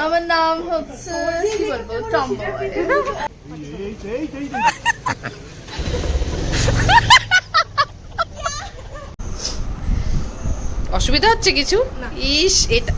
আমার নাম হচ্ছে কি বলবো টম্বয়। অসুবিধা হচ্ছে কিছু? ইস এটা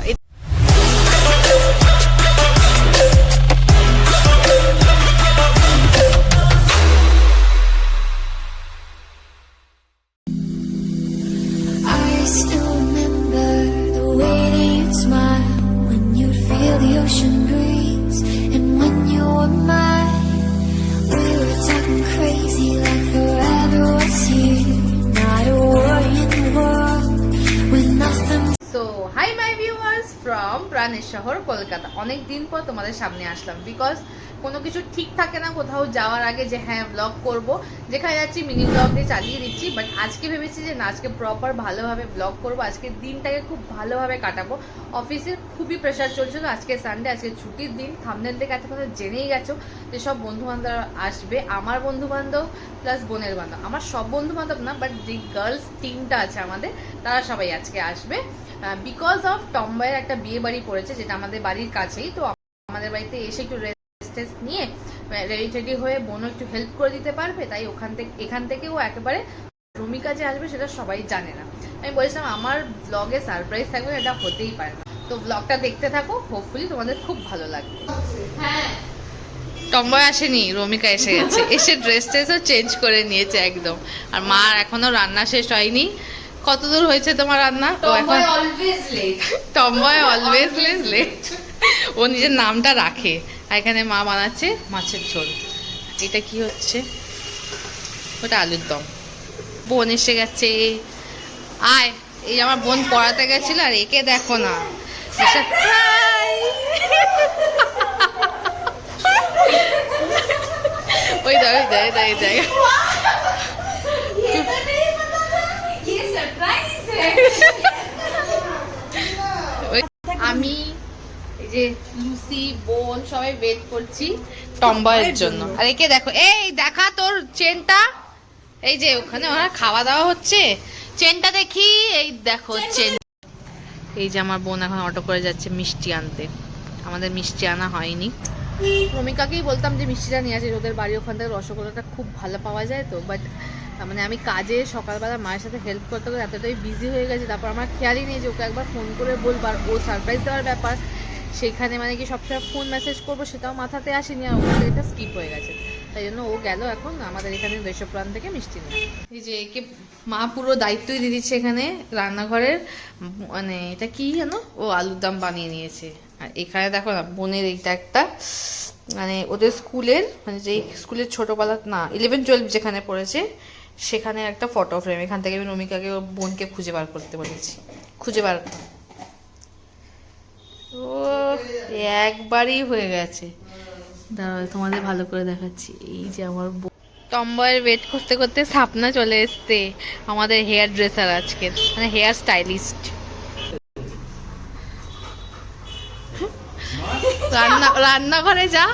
প্রাণের শহর কলকাতা। অনেক দিন পর তোমাদের সামনে আসলাম, বিকজ কোনো কিছু ঠিক থাকে না কোথাও যাওয়ার আগে যে হ্যাঁ ব্লগ করব, যেখানে যাচ্ছি মিনি ব্লগ দিয়ে চালিয়ে দিচ্ছি। বাট আজকে ভেবেছি যে না, আজকে প্রপার ভালোভাবে ব্লগ করব, আজকে দিনটাকে খুব ভালোভাবে কাটাবো। অফিসের খুবই প্রেশার চলছিল, আজকে সানডে, আজকে ছুটির দিন। থাম্বনেল থেকে এত কথা জেনেই গেছো যে সব বন্ধু বান্ধব আসবে, আমার বন্ধু বান্ধব প্লাস বোনের বান্ধব। আমার সব বন্ধু বান্ধব না, বাট যে গার্লস টিমটা আছে আমাদের, তারা সবাই আজকে আসবে বিকজ অফ টম্বয়ের একটা বিয়ে বাড়ি পড়েছে, যেটা আমাদের বাড়ির কাছেই। তো আমাদের বাড়িতে এসে একটু রেস্ট নিয়ে রেডি হয়ে বোনও একটু হেল্প করে দিতে পারবে, তাই এখান থেকে ও একেবারে রুমিকা যে আসবে সেটা সবাই জানে না। আমি বলেছিলাম আমার ব্লগে সারপ্রাইজ থাকবে, এটা হতেই পারে না। তো ব্লগটা দেখতে থাকো, হোপফুলি তোমাদের খুব ভালো লাগবে। হ্যাঁ, টম্বয় আসেনি, রমিকা এসে গেছে। এসে ড্রেসও চেঞ্জ করে নিয়েছে একদম। আর মার এখনো রান্না শেষ হয়নি। কতদূর হয়েছে তোমার রান্না? ও এখন টম্বয় অলওয়েজ লেট। ও নিজের নামটা রাখে। আর এখানে মা বানাচ্ছে মাছের ঝোল। এটা কি হচ্ছে? ওটা আলুর দম। বোন এসে গেছে। আয়, এই আমার বোন পড়াতে গেছিল, আর একে দেখো না। ওই দেখ আমি এই যে লুসি বোন সবাই ওয়েট করছি টম্বয়ের জন্য। আর একে দেখো, এই দেখা তোর চেনটা। এই যে ওখানে ওনার খাওয়া দাওয়া হচ্ছে, চেনটা দেখি। এই দেখো চেন। এই যে আমার বোন এখন অটো করে যাচ্ছে মিষ্টি আনতে। আমাদের মিষ্টি আনা হয়নি। রমিকাকেই বলতাম যে মিষ্টিটা নিয়ে আসে, ওদের বাড়ি ওখান থেকে রসগোল্লাটা খুব ভালো পাওয়া যায়। তো বাট মানে আমি কাজে সকালবেলা মায়ের সাথে হেল্প করতে করতে এতটাই বিজি হয়ে গেছি, তারপর আমার খেয়ালই নেই যে ওকে একবার ফোন করে বলবার, ও সারপ্রাইজ দেওয়ার ব্যাপার সেখানে মানে কি সবসময় ফোন মেসেজ করবো সেটাও মাথাতে আসেনি, আর ওখান থেকে এটা স্কিপ হয়ে গেছে। তাই জন্য ও গেল এখন আমাদের এখানে দেশপ্রাণ থেকে মিষ্টি নিয়ে। এই যে একে মা পুরো দায়িত্বই দিয়ে দিচ্ছে এখানে রান্নাঘরের। মানে এটা কি জানো, ও আলুর দম বানিয়ে নিয়েছে। আর এখানে দেখো না, বোনের এইটা একটা মানে ওদের স্কুলের, মানে যে স্কুলের ছোটবেলা না 11-12 যেখানে পড়েছে সেখানে একটা ফটো ফ্রেম। এখান থেকে আমি রমিকাকে ওর বোনকে খুঁজে বার করতে বলেছি। খুঁজে বার কর। ও একবারই হয়ে গেছে। দাঁড়াও তোমাদের ভালো করে দেখাচ্ছি। এই যে আমার টম্বয়ের ওয়েট করতে করতে সাপনা চলে এসছে, আমাদের হেয়ার ড্রেসার আজকে, মানে হেয়ার স্টাইলিস্ট। রান্নাঘরে যা,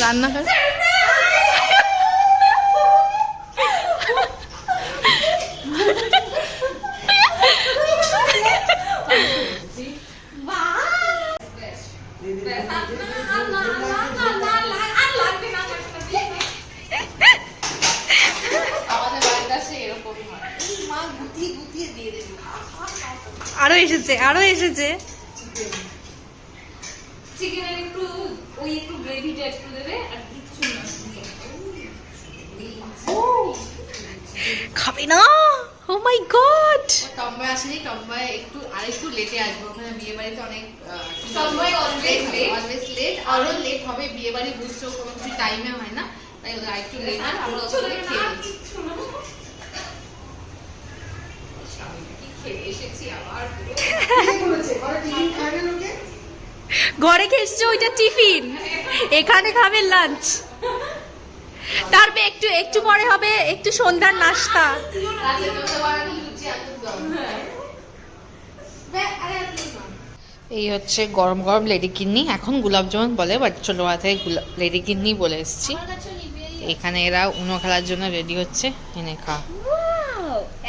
রান্নাঘরে আরো এসেছে, আরো এসেছে। চিকেনের একটু ওই একটু গ্রেভিটা একটু দেবে, আর কিছু না। খাবে না? ও মাই গড। টম্বয় আসেনি, টম্বয় আরেকটু লেটে আসবে। ওখানে বিয়ে বাড়িতে অনেক টম্বয় অলওয়েজ লেট, আরো লেট হবে। বিয়ে বাড়ি বুঝছো কোনো কিছু টাইমে হয় না, তাই ওদের আরেকটু লেট। আমরা ওখানে খেয়ে ঘরে খেয়েছে ওইটা টিফিন, এখানে খাবে লাঞ্চ, তারপরে একটু পরে হবে একটু সন্ধ্যার নাস্তা। এই হচ্ছে গরম গরম লেডি কিডনি। এখন গোলাপ জামুন বলে, বাট ছোটবেলা থেকে লেডি কিডনি বলে এসেছি। এখানে এরা উনো খেলার জন্য রেডি হচ্ছে। এনে খা।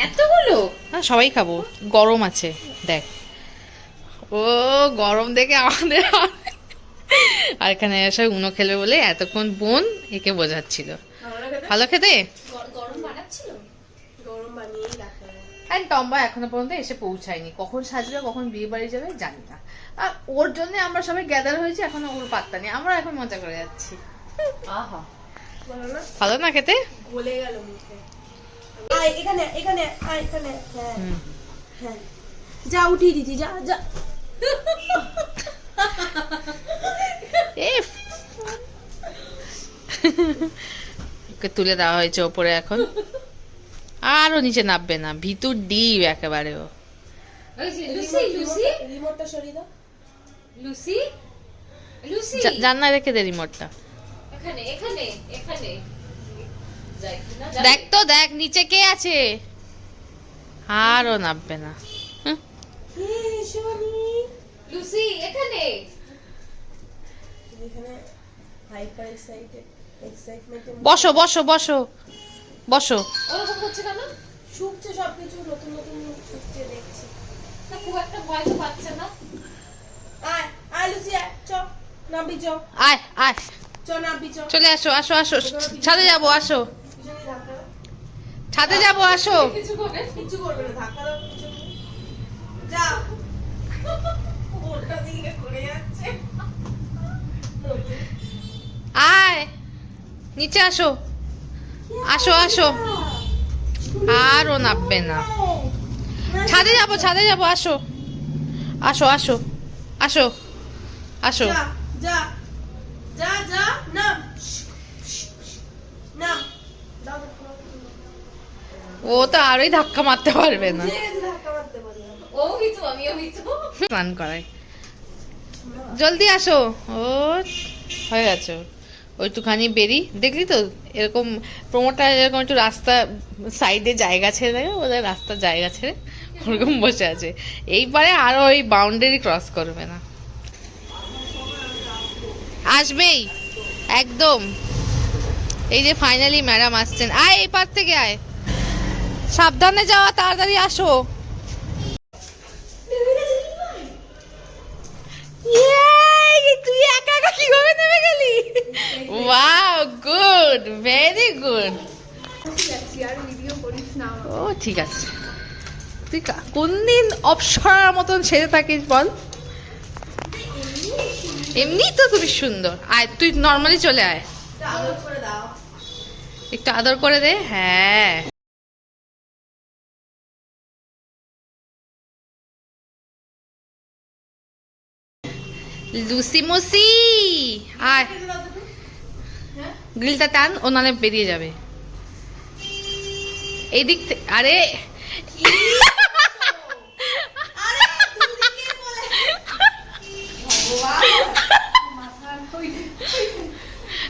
এতগুলো? হ্যাঁ সবাই খাবো, গরম আছে দেখ। ও গরম দেখে আমাদের আর এখানে এসে উনো খেলবে বলে এতক্ষণ বোন একে বোঝাচ্ছিল। ভালো খেতে। গরম বানাচ্ছিল, গরম বানিয়েই রাখা। অ্যান্ড টম্বা এখনো পর্যন্ত এসে পৌঁছায়নি, কখন সাজবে কখন বিয়ে বাড়ি যাবে জানি না। আর ওর জন্য আমরা সবাই গ্যাদার হয়েছি, এখনো ওর পাত্তা নেই, আমরা এখন মজা করে যাচ্ছি। আহা ভালো না? ভালো না খেতে? গলে গেল মুখে। আয় এখানে, এখানে আয়, এখানে। হ্যাঁ হ্যাঁ, যা উঠিয়ে দিচ্ছি, যা যা। ওকে তুলে দেওয়া হয়েছে ওপরে, এখন আরো নিচে নামবে না, ভিতর ডিপ একেবারে। ও লুসি, লুসি রিমোটটা সরিয়ে দাও। লুসি, লুসি জান্নায় রেখে দে রিমোটটা। এখানে এখানে এখানে। দেখ তো, দেখ নিচে কে আছে। আরো নামবে না। লুসি এখানে। এখানে হাইপার এক্সাইটমেন্ট। বসো বসো বসো বসো। ওরকম হচ্ছে কেন? শুকছে সবকিছু, নতুন নতুন শুকছে দেখছি। না খুব একটা ভয় তো পাচ্ছে না। আয় আয় লুসি, আয় চ, নামবি চ। আয় আয়, চ নামবি চ। চলে আসো আসো আসো, ছাদে যাবো, আসো ছাদে যাবো, আসো। কিছু করবে না, ধাক্কা দাও কিছু। যা। ওটা দিকে করে যাচ্ছে। আয় নিচে আসো, আসো আসো। আর ও নামবে না, ছাদে যাবো ছাদে যাবো, আসো আসো আসো আসো আসো। যা যা যা যা, নাম নাম। ও তো আরোই ধাক্কা মারতে পারবে না। ধাক্কা মারতে পারি না। ও কিছু, আমিও কিছু। স্নান করাই, জলদি আসো। ও হয়ে গেছে ওর। ওইটুখানি বেরি দেখলি তো, এরকম প্রমোটার এরকম একটু রাস্তা সাইডে জায়গা ছেড়ে দেয়, ওদের রাস্তার জায়গা ছেড়ে ওরকম বসে আছে। এইবারে আরো ওই বাউন্ডারি ক্রস করবে না, আসবেই একদম। এই যে ফাইনালি ম্যাডাম আসছেন। আয় এই পার থেকে আয়, সাবধানে যাওয়া, তাড়াতাড়ি আসো। তুই একা একা কিভাবে নেমে গেলি? Wow, good, very good. ও ঠিক আছে, তুই কোন দিন অপসরার মতন সেজে থাকিস বল? এমনি তো খুবই সুন্দর। আয় তুই নর্মালি চলে আয়, একটু আদর করে দে। হ্যাঁ লুসি মুসি, আয় গ্রিলটা টান, ও নালে বেরিয়ে যাবে এই দিক থেকে। আরে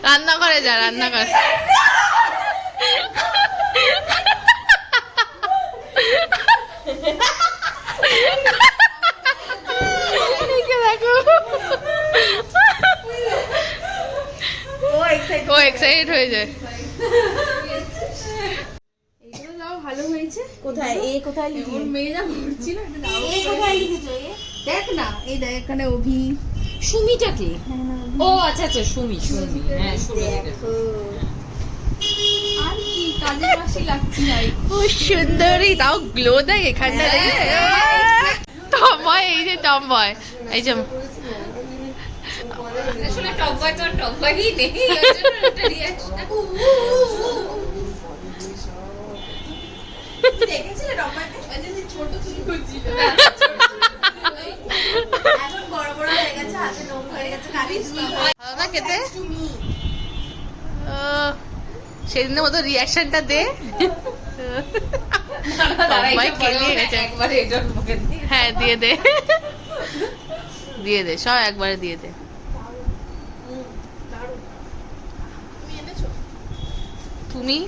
রান্না করে যা, রান্না করে। দেখো ও এক্সাইটেড হয়ে যায়। এইগুলো যাও ভালো হয়েছে। কোথায় এ কোথায় লিখে? ওর মেয়ে যা করছিল, এ কোথায় লিখেছো? এ দেখ না, এই দেখ এখানে অভি। সুমিটাকে? ও আচ্ছা আচ্ছা, সুমি সুমি, হ্যাঁ সুমি। আর কি কাজের মাসি লাগছে না? ও সুন্দরী, তাও গ্লো দেয় এখানটা দেখে। টমবয়, এই যে টমবয়, এই যে আসলে টপবয় তো টপবয়ই নেই, ওই জন্য একটা রিঅ্যাকশন। দেখেছিলে টমাটো? ওই যে ছোট চুল করছিল, এখন বড় বড় হয়ে গেছে, হাতে নখ হয়ে গেছে, কালি চুল। ভালো না খেতে? সেদিনের মতো রিয়াকশনটা দে। টমবয় কেলিয়ে গেছে একবারে এটার মুখে দিয়ে। হ্যাঁ দিয়ে দে, দিয়ে দে, সব একবারে দিয়ে দে। তুমি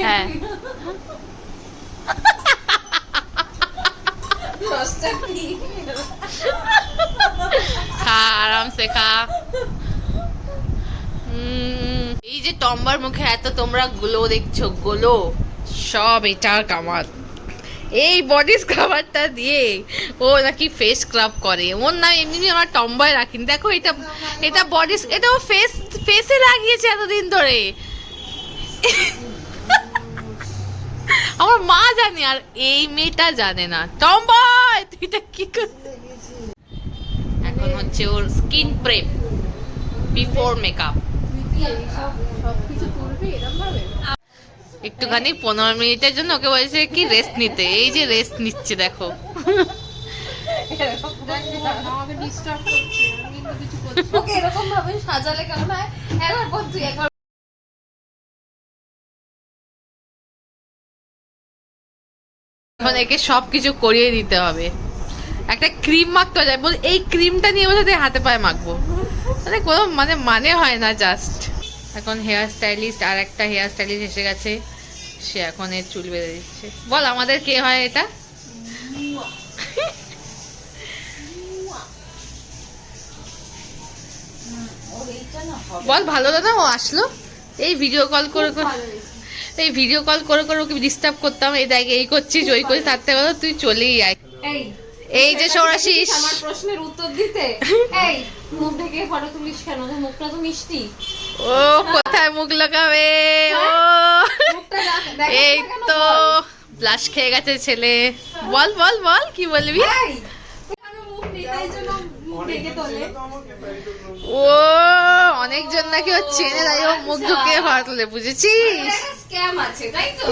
হ্যাঁ রসটা কি? খা, আরামসে খা। এই যে টম্বার মুখে এত তোমরা গ্লো দেখছো, গ্লো সব এটার কামাল। এই বডি স্ক্রাবারটা দিয়ে ও নাকি ফেস স্ক্রাব করে। ওর নাম এমনি আমার টম্বয় রাখিনি। দেখো এটা এটা বডি, এটা ও ফেসে লাগিয়েছে এতদিন ধরে। আমার মা জানে আর এই মেয়েটা জানে না। টম্বয় তুই এটা কি করছিস? এখন হচ্ছে ওর স্কিন প্রেপ বিফোর মেকআপ। একটুখানি 15 মিনিটের জন্য ওকে বলেছে কি রেস্ট নিতে। এই যে রেস্ট নিচ্ছে দেখো। ওকে এরকম ভাবে সাজালে কেমন হয়? একবার বল তুই একবার। এখন একে সবকিছু করিয়ে দিতে হবে। একটা ক্রিম মাখতে যায়, বল এই ক্রিমটা নিয়ে বসে হাতে পায়ে মাখবো, মানে কোনো মানে হয় না। জাস্ট এখন হেয়ার স্টাইলিস্ট আর একটা হেয়ার স্টাইলিস্ট এসে গেছে, সে এখন এর চুল বেঁধে দিচ্ছে। বল আমাদের কে হয় এটা? বল ভালো না ও আসলো। এই ভিডিও কল করে ওকে ডিস্টার্ব করতাম। এই দেখ এই করছিস ওই করছিস, তার থেকে বলো তুই চলেই আয়। এই যে সরাসিস আমার প্রশ্নের উত্তর দিতে। এই মুখ ঢেকে ফটো তুলিস কেন? মুখটা তো মিষ্টি। ও কোথায় মুখ লাগাবে? ও এই তো ব্লাশ খেয়ে গেছে ছেলে। বল বল বল কি বলবি? ও অনেকজন নাকি ও চেনে, তাই ও মুখ ঢুকিয়ে ফটো তুলে, বুঝেছিস? স্ক্যাম আছে তাই তো?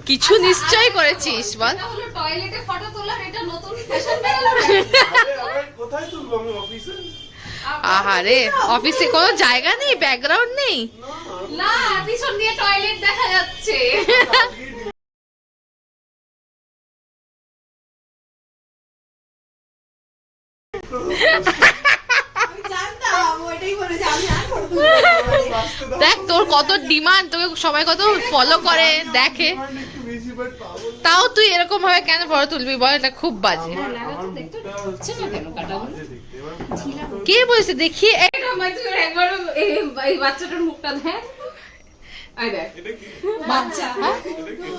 কিছু নিশ্চয় করেছিস। বল টয়লেটে ফটো তোলার এটা নতুন ফ্যাশন বেরোলো। কোথায় তুলবো আমি? অফিসে? আহারে অফিসে কোনো জায়গা নেই, ব্যাকগ্রাউন্ড নেই? না পিছন দিয়ে টয়লেট দেখা যাচ্ছে। দেখ তোর কত ডিমান্ড, তোকে সবাই কত ফলো করে দেখে, একটু বেশি বাট পাবো না। তাও তুই এরকম ভাবে কেন ফটো তুলবি বল? এটা খুব বাজে। কে বলছে দেখি? একবারও এই বাচ্চাটার মুখটা দেখ। এটা কি? বাচ্চা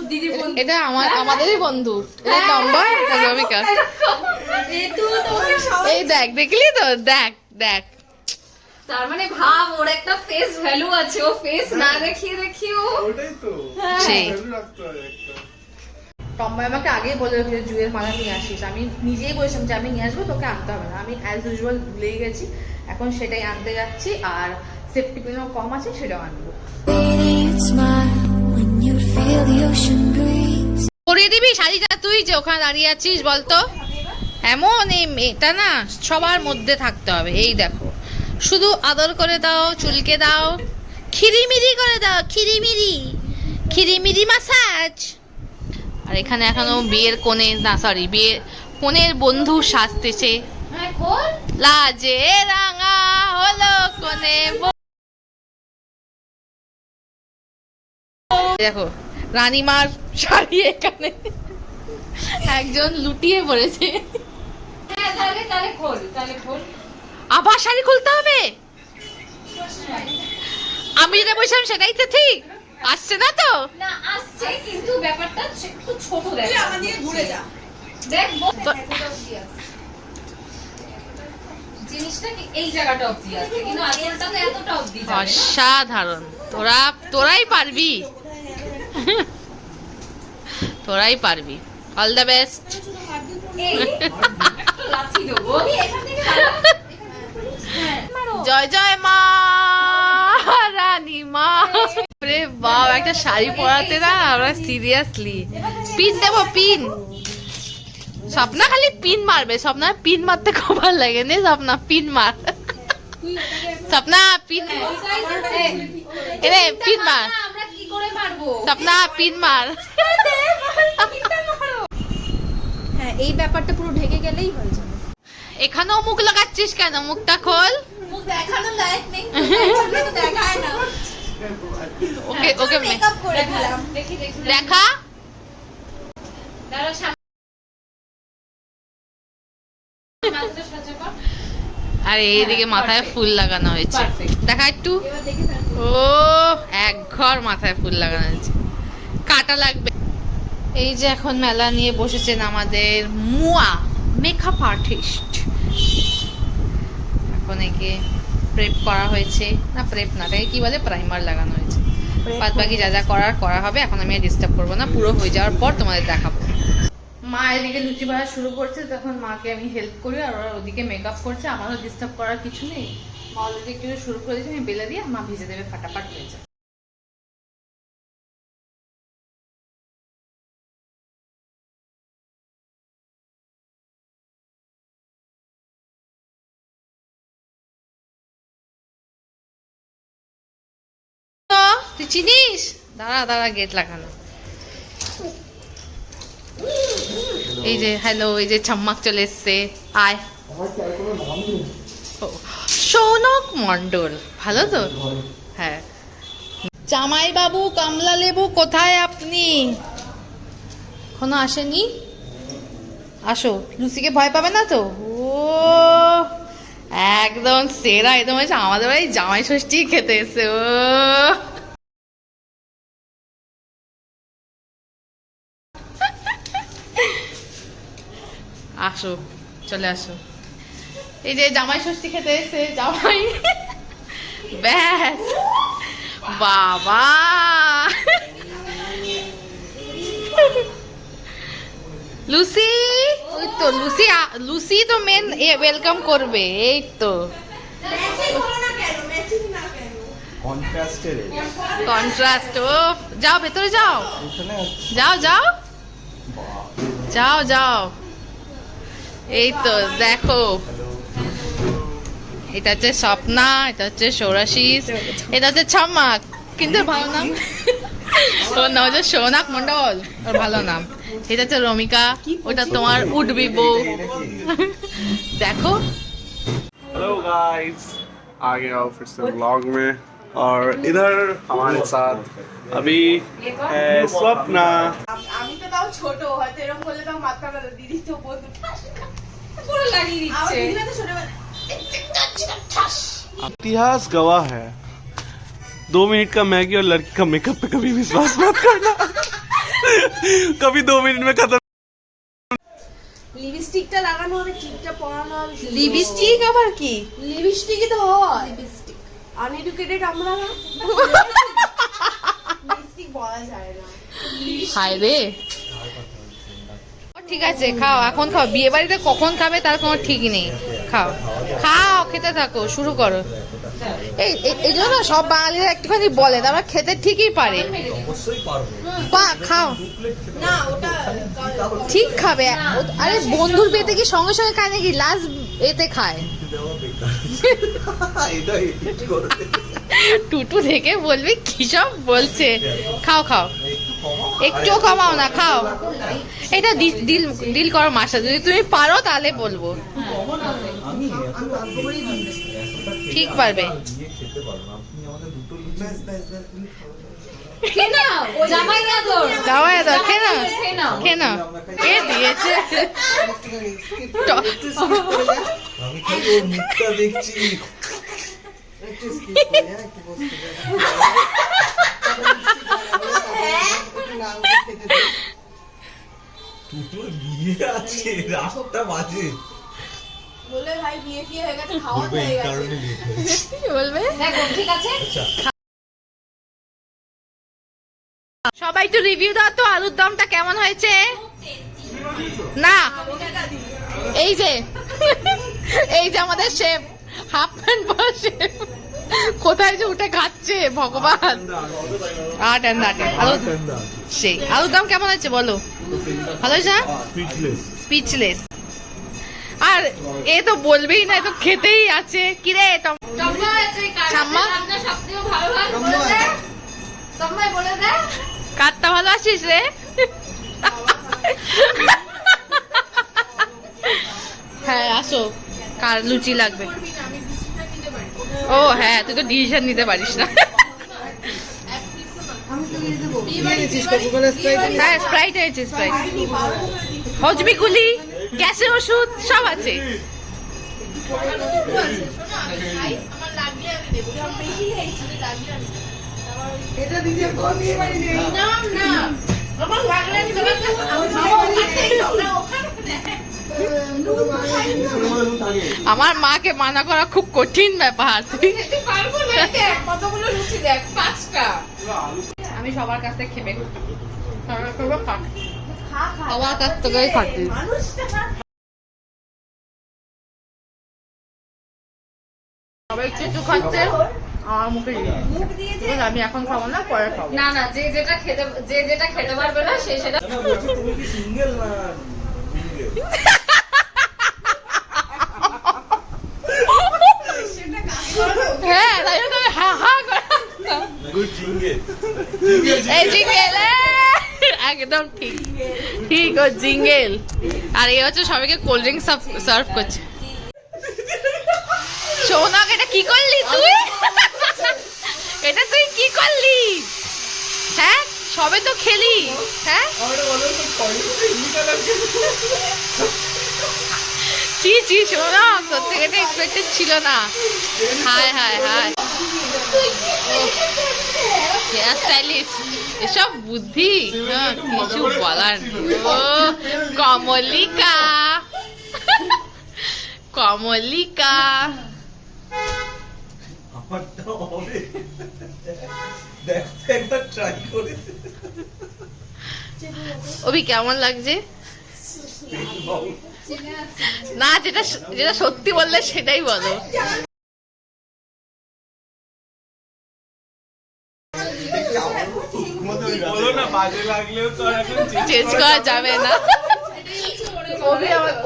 দিদি এটা আমাদেরই বন্ধু। এটা টম্বা, এটা রবিকা। এই দেখ, দেখলি তো? দেখ দেখ, তার মানে ভাব ওর একটা ফেস ভ্যালু আছে। ও ফেস না দেখিয়ে ওটাই তো। সেই। ভ্যালু রাখতে হয় একটা। টম্বাই আমাকে আগেই বলে রেখেছে জুয়ের মালা নিয়ে আসিস। আমি নিজেই বলেছিলাম যে আমি নিয়ে আসবো, তোকে আনতে হবে না। আমি অ্যাজ ইউজুয়াল ভুলেই গেছি, এখন সেটাই আনতে যাচ্ছি। আর সেফটি পিনও কম আছে, সেটাও আনবো। পরিয়ে দিবি শাড়িটা তুই যে ওখানে দাঁড়িয়ে আছিস? বলতো এমন এই মেয়েটা না সবার মধ্যে থাকতে হবে। এই দেখো শুধু আদর করে দাও, চুলকে দাও, খিরিমিরি করে দাও, খিরিমিরি মাসাজ। আর এখানে এখনো বিয়ের কোণে না, সরি বিয়ের কোণের বন্ধু সাজতেছে। লাজে রাঙা হলো কোণে। দেখো রানীমার শাড়ি এখানে একজন লুটিয়ে পড়েছে। আবার শাড়ি খুলতে হবে? আমি যেটা বলছিলাম সেটাই তো ঠিক। আসছে না তো? না আসছে, কিন্তু ব্যাপারটা একটু ছোট দেখ। আমার দিকে ঘুরে যা। দেখ জিনিসটা কি এই জায়গাটা অবধি আছে, কিন্তু আজলটা তো এতটা অবধি যাবে না। অসাধারণ। তোরাই পারবি, তোরাই পারবি। All the best. এই লাথি দেবো এখান থেকে। জয় জয় মা রানী মা। রে বাবা, একটা শাড়ি পরাতে না আমরা সিরিয়াসলি পিন দেবো। পিন স্বপ্না খালি পিন মারবে। স্বপ্না পিন মারতে খুব ভালো লাগে। নে স্বপ্না পিন মার। স্বপ্না পিন, এরে পিন মার। আমরা কি করে মারবো? স্বপ্না পিন মার। হ্যাঁ এই ব্যাপারটা পুরো ঢেকে গেলেই হয়ে যাবে। এখানেও মুখ লাগাচ্ছিস কেন? মুখটা খোল। মুখ দেখানো লাইক নেই, তো দেখায় না। ওকে ওকে মেকআপ করে দিলাম। দেখি দেখা। দাঁড়া সামনে মাথাটা সাজা কর। আর এইদিকে মাথায় ফুল লাগানো হয়েছে। দেখা একটু। এবার দেখে থাক। ও এক ঘর মাথায় ফুল লাগানো হয়েছে। কাটা লাগবে। এই যে এখন মেলা নিয়ে বসেছেন আমাদের মুয়া মেকআপ আর্টিস্ট। এখন একে প্রেপ করা হয়েছে, না প্রেপ না, তাকে কি বলে, প্রাইমার লাগানো হয়েছে। বাদ বাকি যা যা করার করা হবে, এখন আমি আর ডিস্টার্ব করবো না, পুরো হয়ে যাওয়ার পর তোমাদের দেখাবো। মা এদিকে লুচি ভাজা শুরু করছে, তখন মাকে আমি হেল্প করি, আর ওরা ওদিকে মেকআপ করছে। আমারও ডিস্টার্ব করার কিছু নেই, মা অলরেডি একটু শুরু করে দিয়েছে, আমি বেলে দিয়ে মা ভেজে দেবে, ফাটাফাট হয়ে যায়। তুই চিনিস? দাঁড়া দাঁড়া, গেট লাগানো। এই যে হ্যালো, এই যে ছাম্মাক চলে এসছে, আয়। ও, সৌনক মন্ডল, ভালো তো? হ্যাঁ। জামাই বাবু কমলা লেবু কোথায় আপনি? এখনো আসেনি? আসো, লুসিকে ভয় পাবে না তো? ও একদম সেরা, একদম আমাদের বাড়ি জামাই ষষ্ঠী খেতে এসে। ও আসো, চলে আসো। এই যে জামাই ষষ্ঠী খেতে এসে জামাই। ব্যাস বাবা, লুসি, ওই তো লুসি, লুসি তো মেন ওয়েলকাম করবে। এই তো কন্ট্রাস্ট। ও যাও ভেতরে যাও, যাও যাও যাও যাও। এই তো দেখো, এটা হচ্ছে স্বপ্না, এটা হচ্ছে সৌরাশিস, এটা হচ্ছে ছাম্মাক, কিন্তু ভালো নাম। ওর নাম হচ্ছে সৌনক মন্ডল, ওর ভালো নাম। এটা হচ্ছে রমিকা, ওটা তোমার উঠবি বউ। দেখো। हेलो गाइस, आ गया हूँ फिर से व्लॉग में, और इधर हमारे साथ अभी है स्वप्ना। আমি তো তাও ছোট, হয়তো এরকম করলে তাও মাথা ব্যথা, দিদি তো বন্ধু পুরো লাগিয়ে দিচ্ছে। দিদি তো ছোটবেলা। इतिहास गवाह है, 2 मिनट का मैगी और लड़की का मेकअप पे कभी विश्वास मत करना। कभी 2 मिनट में खत्म। লিপস্টিকটা লাগানো হবে, টিপটা পরানো হবে। লিপস্টিক আবার কি? লিপস্টিকই তো হয়। লিপস্টিক আনএডুকেটেড আমরা না, লিপস্টিক বলা যায় না। হায় রে। ঠিক আছে খাও, এখন খাও, বিয়ে বাড়িতে কখন খাবে তার কোনো ঠিক নেই। খাও খাও, খেতে থাকো, শুরু করো। এই জন্য না সব বাঙালিরা একটুখানি বলে, তারা খেতে ঠিকই পারে। খাও না, ওটা ঠিক খাবে। আরে বন্ধুর বিয়েতে কি সঙ্গে সঙ্গে খায় নাকি? লাস্ট এতে খায়। টুটু দেখে বলবি কি সব বলছে। খাও খাও, একটুও কমাও না, খাও। এটা ডিল করো মার সাথে, যদি তুমি পারো তাহলে বলবো। ঠিক পারবে। জামাই আদর, জামাই আদর, খেয়ে নাও খেয়ে নাও। খেয়ে নাও। কে দিয়েছে? আমি খালি ওর মুখটা দেখছি। একটু স্কিপ করে একটু বসতে দে। টুটুর বিয়ে আছে, রাতটা বাজে। বলে ভাই বিয়ে ফিয়ে হয়ে গেছে, খাওয়া বলবে হয়ে এই গেছে। কারণে লেট হয়েছে। কি বলবে? দেখো ঠিক আছে। আচ্ছা, সবাই একটু রিভিউ দাও তো, আলুর দমটা কেমন হয়েছে? না এই যে এই যে আমাদের শেফ, হাফ প্যান্ট পরা শেফ কোথায় যে উঠে খাচ্ছে ভগবান। আট অ্যান্ড আলু, সেই আলুর দম কেমন হয়েছে বলো? ভালো হয়েছে না? স্পিচলেস। আর এ তো বলবেই না, এ তো খেতেই আছে। কিরে ছাম্মা, কাটটা ভালো আছিস রে? হ্যাঁ আসো, কার লুচি লাগবে? ও হ্যাঁ, তুই তো ডিসিশন নিতে পারিস না। হ্যাঁ স্প্রাইট হয়েছে, স্প্রাইট, হজমি গুলি, গ্যাসের ওষুধ সব আছে। আমার লাগলে আমি তোমাকে আমার মাকে মানা করা খুব কঠিন ব্যাপার। পারবো না। দেখ কতগুলো লুচি দেখ, 5টা। আমি সবার কাছ থেকে খেপে খা খা আমার কাছ থেকেই খাচ্ছি। মানুষটা সবাই কিছু খাচ্ছে আমার মুখে মুখ দিয়ে যে আমি এখন খাবো না, পরে খাবো। না না, যে যেটা খেতে পারবে না সে সেটা। না, বলছি তুমি কি সিঙ্গেল না সিঙ্গেল? হ্যাঁ তাই জন্য আমি হা হা করে গুড জিঙ্গেল। এই জিঙ্গেল একদম ঠিক ঠিক ও জিঙ্গেল। আর এই হচ্ছে সবাইকে কোল্ড ড্রিঙ্ক সার্ভ করছে। সোনাক এটা কি করলি তুই? এটা তুই কি করলি? হ্যাঁ সবে তো খেলি। হ্যাঁ চি চি সোনা, তোর থেকে এটা এক্সপেক্টেড ছিল না। হায় হায় হায়, হেয়ার স্টাইলিস্ট এসব বুদ্ধি কিছু বলার নেই। ও কমলিকা কমলিকা। আমারটা হবে। দেখো একবার ট্রাই করে। অভি কেমন লাগছে? না যেটা যেটা সত্যি বললে সেটাই বলো। বলো না, বাজে লাগলেও তো আর এখন চেঞ্জ করা যাবে না।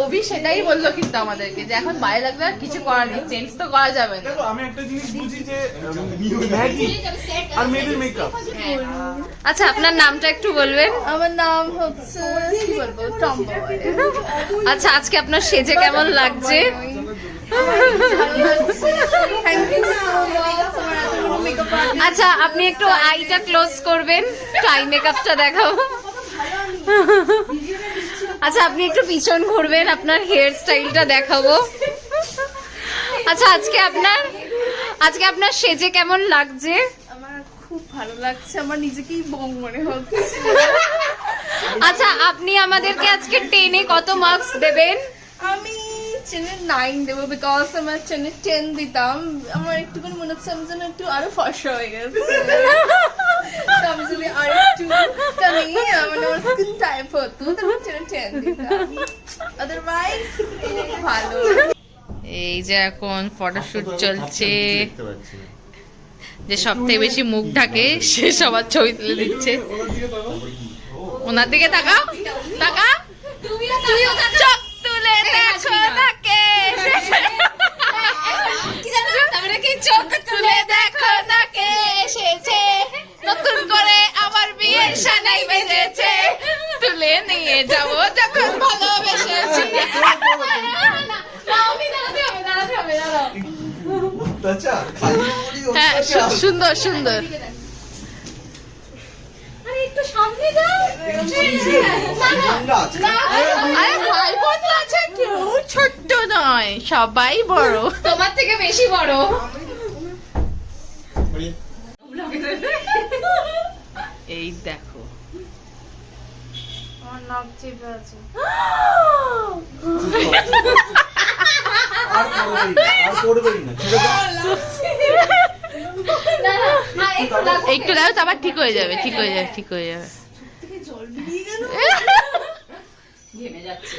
অভি সেটাই বললো কিন্তু আমাদেরকে যে এখন বাইরে লাগবে আর কিছু করার নেই, চেঞ্জ তো করা যাবে না। দেখো আমি একটা জিনিস বুঝি যে ম্যাগি আর মেয়েদের মেকআপ। আচ্ছা, আপনার নামটা একটু বলবেন? আমার নাম হচ্ছে কি বলবো, টম্বয়। আচ্ছা, আজকে আপনার সেজে কেমন লাগছে? থ্যাংক ইউ সো মাচ আমার এতগুলো মেকআপ আর্টিস্ট। আচ্ছা, আপনি একটু আইটা ক্লোজ করবেন, আই মেকআপটা দেখাবো। আচ্ছা, আপনি একটু পিছন ঘুরবেন, আপনার হেয়ার স্টাইলটা দেখাবো। আচ্ছা, আজকে আপনার সেজে কেমন লাগছে? আমার খুব ভালো লাগছে, আমার নিজেকেই বং মনে হচ্ছে। আচ্ছা, আপনি আমাদেরকে আজকে 10-এ কত মার্কস দেবেন? আমি 9 দেবো, বিকজ আমার 10 দিতাম, আমার একটুখানি মনে হচ্ছে আমি যেন একটু আরো ফর্সা হয়ে গেছে। তো আমি যদি আর একটু মানে আমার স্কিন টাইপ হতো তাহলে 10 দিতাম, আদারওয়াইজ ভালো। এই যে এখন ফটোশুট চলছে, যে সব থেকে বেশি মুখ ঢাকে সে সবার ছবি তুলে দিচ্ছে। ওনার দিকে তাকাও, তাকাও, চোখ তুলে দেখো তাকে, চোখ তুলে দেখো তাকে এসেছে, নতুন করে আবার বিয়ের সানাই বেজেছে, তুলে নিয়ে যাবো যখন ভালোবেসেছি। অত্যাচার, খালি বলি হ্যাঁ অত্যাচার। সুন্দর সুন্দর। আরে ভাই বোন আছে, কেউ ছোট্ট নয়, সবাই বড়। তোমার থেকে বেশি বড়। এই দেখো আমার নাক চেপে আছে। আর করবেই না, ছেড়ে দাও। একটু দাও তো আবার ঠিক হয়ে যাবে, ঠিক হয়ে যাবে, ঠিক হয়ে যাবে। জল বেরিয়ে গেল। ঘেমে যাচ্ছে।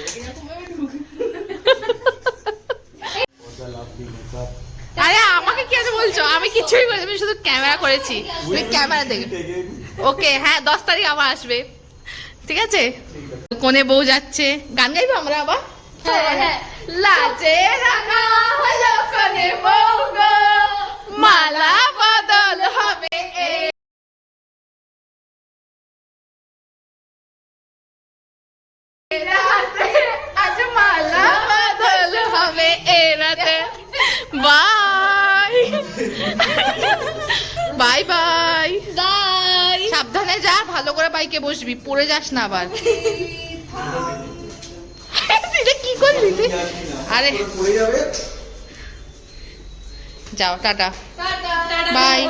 আরে আমাকে কি আছে বলছো? আমি কিছুই করিনি, আমি শুধু ক্যামেরা করেছি, আমি ক্যামেরা দেখে। ওকে হ্যাঁ 10 তারিখ আবার আসবে, ঠিক আছে? কোনে বউ যাচ্ছে, গান গাইবো আমরা আবার। লাজে রাঙা হলো কোনে বউ গো, মালা বদল হবে এই রাতে, আজ মালা বদল হবে এই রাতে। বাই বাই বাই বাই, সাবধানে যা, ভালো করে বাইকে বসবি, পড়ে যাস না আবার। তুই কি করলি তুই? আরে পড়ে যাবে। যাও, টাটা বাই।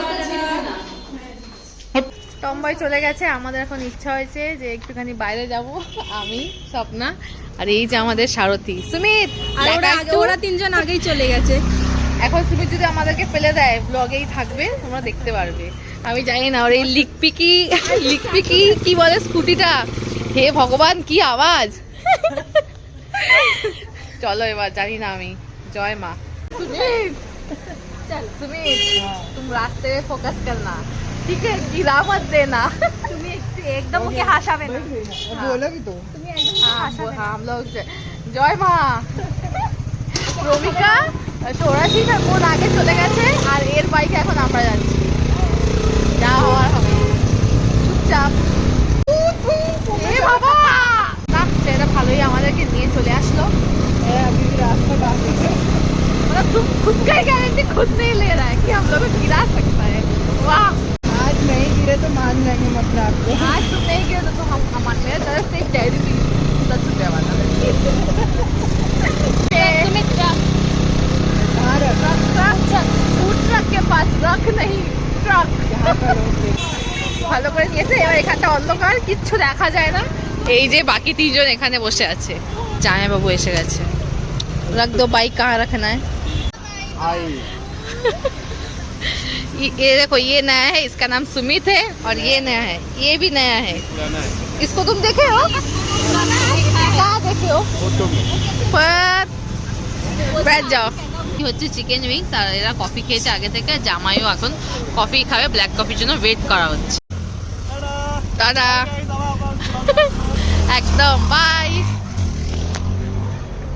টম্বাই চলে গেছে, আমাদের এখন ইচ্ছা হয়েছে যে একটুখানি বাইরে যাব, আমি স্বপ্না আর এই যে আমাদের সারথি সুমিত। আর ওরা তিনজন আগেই চলে গেছে। এখন সুমিত যদি আমাদেরকে ফেলে দেয় ব্লগেই থাকবে, তোমরা দেখতে পারবে। আমি জানি না ওর এই লিকপিকি কি বলে স্কুটিটা, হে ভগবান কি আওয়াজ। চলো এবার, জানি না আমি। জয় মা। सुमित तुम रास्ते में फोकस करना, ठीक है, गिरा मत देना। तुम्हें एकदम के हंसावे ना, बोला भी तो हाँ हम लोग জয় মা। রমিকা সৌরাশি না বোন আগে চলে গেছে, আর এর বাইকে এখন আমরা যাচ্ছি, যা হওয়ার হবে। চুপচাপ। এ বাবা না, সেটা ভালোই আমাদেরকে নিয়ে চলে আসলো। मतलब तुम खुद का ही गारंटी खुद नहीं ले रहा है कि हम लोग को गिरा सकता है। वाह, आज नहीं गिरे तो मान जाएंगे मतलब आपको। आज तुम नहीं गिरे तो हम मेरे तरफ से एक डायरी भी 10 रुपया वाला। फूड ट्रक के पास रख नहीं, ट्रक ভালো করে নিয়েছে। এবার এখানটা অন্ধকার, কিচ্ছু দেখা যায় না। এই যে বাকি তিনজন এখানে বসে আছে, জামাইবাবু এসে গেছে। रख दो बाइक, कहाँ रखना है? ये देखो, ये नया है, इसका नाम सुमित है, और ये नया है, ये भी नया है। इसको तुम देखे हो? कहाँ देखे हो? बैठ जाओ। হচ্ছে চিকেন উইংস, আর এরা কফি খেয়েছে আগে থেকে। জামাইও এখন কফি খাবে, ব্ল্যাক কফির জন্য ওয়েট করা হচ্ছে। টাটা, একদম বাই।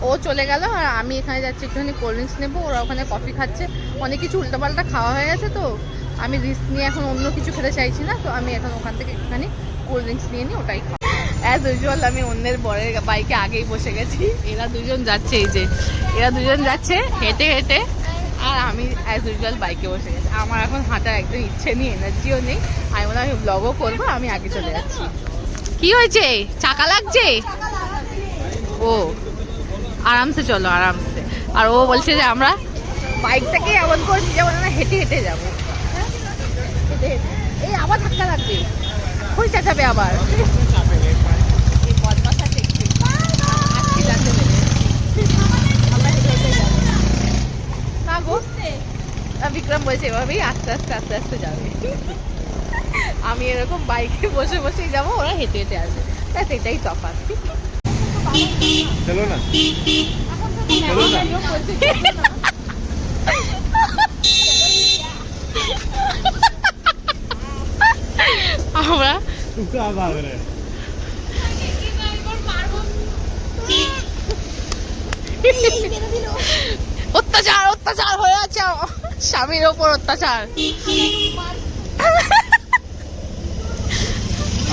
ও চলে গেল, আর আমি এখানে যাচ্ছি একটুখানি কোল্ড ড্রিঙ্কস নেবো। ওরা ওখানে কফি খাচ্ছে, অনেক কিছু উল্টোপাল্টা খাওয়া হয়ে গেছে, তো আমি রিস্ক নিয়ে এখন অন্য কিছু খেতে চাইছি না। তো আমি এখন ওখান থেকে একটুখানি কোল্ড ড্রিঙ্কস নিয়ে নিই, ওটাই খাবো। অ্যাজ ইউজুয়াল আমি অন্যের বরের বাইকে আগেই বসে গেছি। এরা দুজন যাচ্ছে, এই যে এরা দুজন যাচ্ছে হেঁটে হেঁটে, আর আমি অ্যাজ ইউজুয়াল বাইকে বসে গেছি। আমার এখন হাঁটার একদম ইচ্ছে নেই, এনার্জিও নেই। আমি মনে হয় আমি ব্লগও করবো, আমি আগে চলে যাচ্ছি। কি হয়েছে, চাকা লাগছে? ও আরামসে চলো, আরামসে। আর ও বলছে যে আমরা বাইকটাকে এমন করে নিয়ে যাবো না, হেঁটে হেঁটে যাবো। হেঁটে হেঁটে এই আবার ধাক্কা লাগবে, খুঁজ চাচাবে আবার। এই বদমাশা দেখছি আজকে জানতে পেরে। আমরা হেঁটে হেঁটে যাবো না গো, বিক্রম বলছে এভাবেই আস্তে আস্তে আস্তে আস্তে যাবে। আমি এরকম বাইকে বসে বসেই যাবো, ওরা হেঁটে হেঁটে আসবে, ব্যাস এটাই তফাৎ। চলো না, চলো না। আমরা অত্যাচার অত্যাচার হয়ে আছে, স্বামীর ওপর অত্যাচার।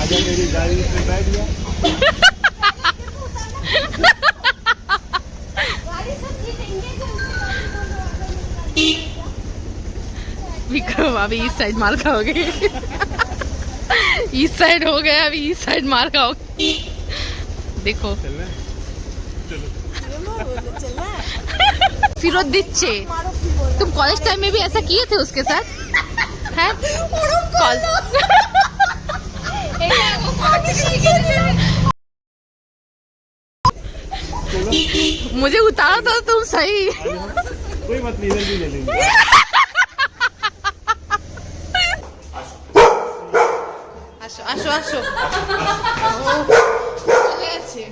आजा मेरी गाड़ी में बैठ गया। विक्रम अभी इस साइड मार खाओगे। इस साइड हो गया, अभी इस साइड मार खाओगे। देखो फिरोत दिच्छे। तुम कॉलेज टाइम में भी ऐसा किए थे उसके साथ? हैं? मुझे उतारा तो तुम सही। कोई मत नहीं, इधर भी ले लेंगे। আসো আসো আসো, চলে গেছে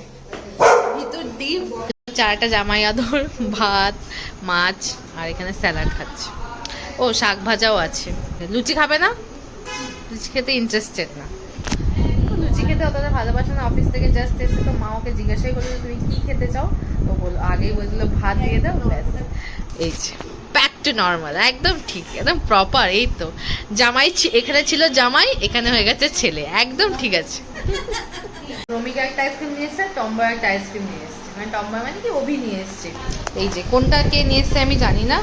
ভিতর ডিম। চারটা জামাই আদর, ভাত, মাছ, আর এখানে স্যালাড খাচ্ছে। ও শাক ভাজাও আছে। লুচি খাবে না? লুচি খেতে ইন্টারেস্টেড না, লুচি খেতে অতটা ভালোবাসে না। অফিস থেকে জাস্ট এসে তো মা ওকে জিজ্ঞাসাই করলো তুমি কি খেতে চাও, তো বললো আগেই বললো ভাত দিয়ে দাও, ব্যাস। এই যে ব্যাক টু নর্মাল, একদম ঠিক, একদম প্রপার। এই তো জামাই এখানে ছিল, জামাই এখানে হয়ে গেছে ছেলে, একদম ঠিক আছে। রমিকা একটা আইসক্রিম নিয়ে এসছে, টম্বয় একটা আইসক্রিম নিয়ে এসছে, মানে টম্বয় মানে কি অভি নিয়ে এসছে। এই যে কোনটা কে নিয়ে এসছে আমি জানি না।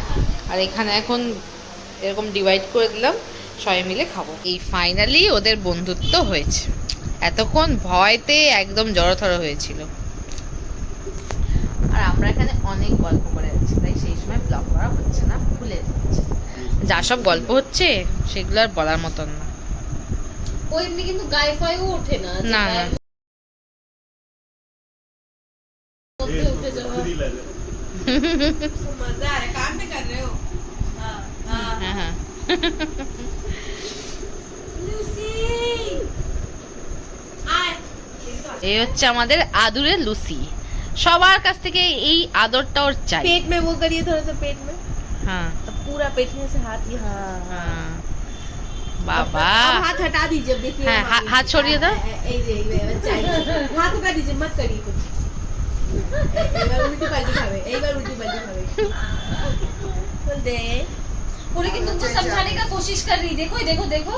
আর এখানে এখন এরকম ডিভাইড করে দিলাম, সবাই মিলে খাবো। এই ফাইনালি ওদের বন্ধুত্ব হয়েছে, এতক্ষণ ভয়তে একদম জড়োথর হয়েছিল। আর আমরা এখানে অনেক গল্প করে যাচ্ছি, তাই সেই সময় ব্লগ করা হচ্ছে না, ভুলে যাচ্ছে। যা সব গল্প হচ্ছে সেগুলো আর বলার মতন না। ও এমনি কিন্তু গায়ে ফায়েও ওঠে না, যে না, গায়ের না। মধ্যে উঠে যাওয়া। मजा आ रहा है, काम में कर रहे हो? हाँ हाँ। হ্যাঁ হ্যাঁ लूसी आए। এই হচ্ছে আমাদের আদুরে লুসি। সবার কাছ থেকে এই আদরটা ওর চাই। पेट में वो करिए थोड़ा सा पेट में, হ্যাঁ अब पूरा पेट में से हाथ ये हाँ হ্যাঁ। বাবা अब हाथ हटा दीजिए, अब देखिए हाँ, हमारी- हाथ छोड़िए तो। चाहिए हाथ हटा दीजिए, मत करिए कुछ। एक बार उल्टी पलटी खावे, एक बार उल्टी पलटी खावे। बोल दे पूरे की तुमको समझाने का कोशिश कर रही, देखो देखो देखो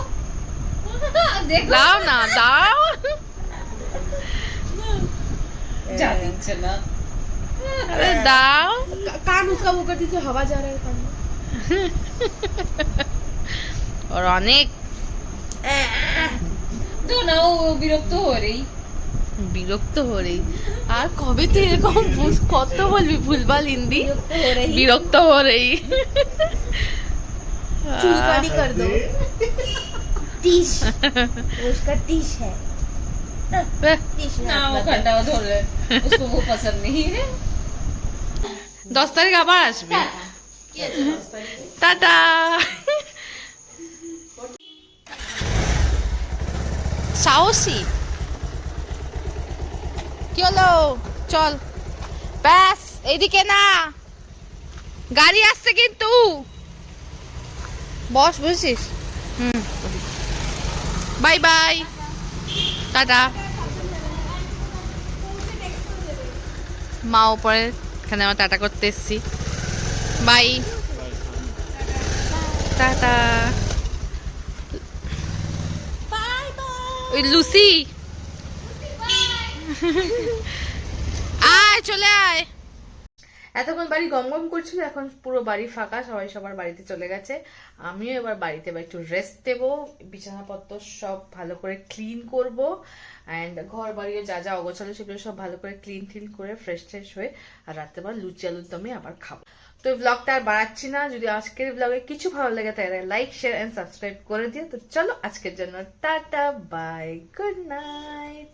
देखो দাও না দাও। जा দিচ্ছে না। আরে দাও। कान उसका वो कर दीजिए, हवा जा रहा है कान में। ওর অনেক তো না, ও বিরক্ত হয়ে রই। বিরক্ত হরে। আর কবে তুই এরকম কত বলবি ভুলভাল হিন্দি? विरक्त हो रही, বিরক্ত হরেই। चूलकानी कर दो। टीश, वो उसका टीश है। टीश में না हाथ ও लगा। কাটা ধরে, उसको वो पसंद नहीं है। 10 তারিখ আবার আসবি। টাটা। সাহসী কি হলো? চল ব্যাস, এইদিকে না, গাড়ি আসছে কিন্তু। বস, বুঝছিস? Bye bye, tata. মা উপরে, এখানে আমার টাটা করতে এসছি। By, tata. ওই লুসি, আয় চলে আয়। এতক্ষণ বাড়ি গম গম করছিল, এখন পুরো বাড়ি ফাঁকা, সবাই সবার বাড়িতে চলে গেছে। আমিও এবার বাড়িতে এবার একটু রেস্ট দেবো, বিছানাপত্র সব ভালো করে ক্লিন করব, অ্যান্ড ঘর বাড়িও যা যা অগোছালো সেগুলো সব ভালো করে ক্লিন করে ফ্রেশ হয়ে আর রাত্রেবার লুচি আলুর দমে আবার খাবো। তো এই ব্লগটা আর বাড়াচ্ছি না। যদি আজকের ব্লগে কিছু ভালো লাগে তাহলে লাইক, শেয়ার এন্ড সাবস্ক্রাইব করে দিও। তো চলো আজকের জন্য টাটা, বাই, গুড নাইট।